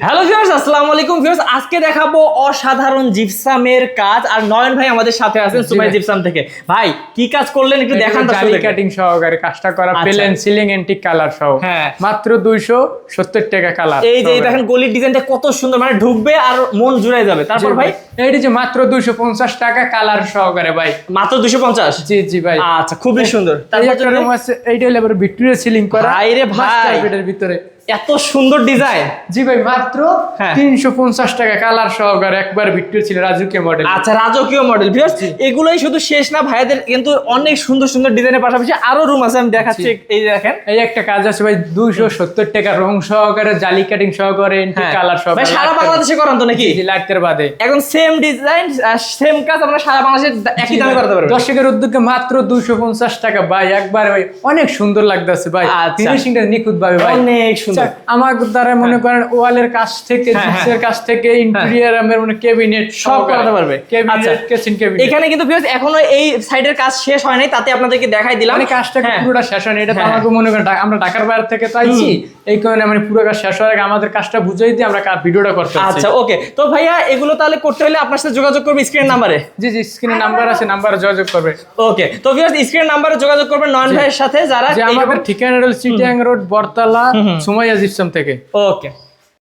Hello viewers, আসসালামু আলাইকুম viewers. আজকে দেখাবো অসাধারণ জিপসামের কাজ, আর নয়ন ভাই আমাদের সাথে আছেন সুমাই জিপসাম থেকে। ভাই কি কাজ করলেন একটু দেখান। জালি কাটিং সহকারে কাজটা করা, প্লেন সিলিং এন্টিক কালার সহ। হ্যাঁ, মাত্র 270 টাকা কালার। এই যে দেখেন গলির ডিজাইনটা কত সুন্দর, মানে ঢুকবে আর মন জুড়াই যাবে। তারপর ভাই এইটা যে মাত্র 250 টাকা কালার সহকারে ভাই, মাত্র 250। জি জি ভাই, আচ্ছা খুবই সুন্দর। তারপর এইটা হলো আবার ভিক্টোরিয়া সিলিং করা। ভাই রে ভাই, এটার ভিতরে এত সুন্দর ডিজাইন। জি ভাই, মাত্র 350 টাকা কালার সহকারে, একবার ভিক্টোরিয়া ছিল রাজকীয় মডেল। আচ্ছা রাজকীয় মডেল ভিউয়ার্স, এগুলাই শুধু শেষ না, ভাইদের কিন্তু অনেক সুন্দর সুন্দর ডিজাইনের পাশাপাশি আরো রুম আছে, আমি দেখাচ্ছি। এই যে দেখেন, এই একটা কাজ আছে ভাই 270 টাকা, রং সহকারে জালি কাটিং সহকারে এন্টিক কালার সহকারে। ভাই সারা বাংলাদেশে করান তো নাকি? জি, লাইটের বাদে এখন সেম ডিজাইন সেম কাজ আমরা সারা বাংলাদেশে একই দামে করতে পারবো। দর্শকের উদ্যোগে মাত্র 250 টাকা ভাই, একবার ভাই অনেক সুন্দর লাগতেছে ভাই, ফিনিশিংটা নিখুঁত ভাবে ভাই, অনেক সুন্দর। আমার দ্বারা মনে করেন ওয়ালের কাজ থেকে জিপসের কাজ থেকে ইন্টেরিয়র এর মানে ক্যাবিনেট সব করাতে পারবে। আচ্ছা, কিচেন ক্যাবিনেট। এখানে কিন্তু ভিউয়ার্স এখনো এই সাইডের কাজ শেষ হয় নাই, তাতে আপনাদেরকে দেখাই দিলাম। মানে কাজটা পুরোটা শেষ হয়নি, এটা তো আমাকে মনে করেন আমরা ঢাকার বাইরে থেকে তো আইছি, এই কারণে মানে পুরো কাজ শেষ হওয়ার আগে আমাদের কাজটা বুঝাই দিয়ে আমরা ভিডিওটা করতে আছি। আচ্ছা ওকে, তো ভাইয়া এগুলো তাহলে করতে হলে আপনার সাথে যোগাযোগ করবে স্ক্রিন নাম্বারে। জি জি, স্ক্রিনে নাম্বার আছে, নাম্বারে যোগাযোগ করবে। ওকে, তো ভিউয়ার্স স্ক্রিন নাম্বারে যোগাযোগ করবেন নয়ন ভাইয়ের সাথে, যারা আমাদের ঠিকানা হলো চিটাগাং রোড, বরতলা, সুমাইয়া জিপসাম থেকে। ওকে।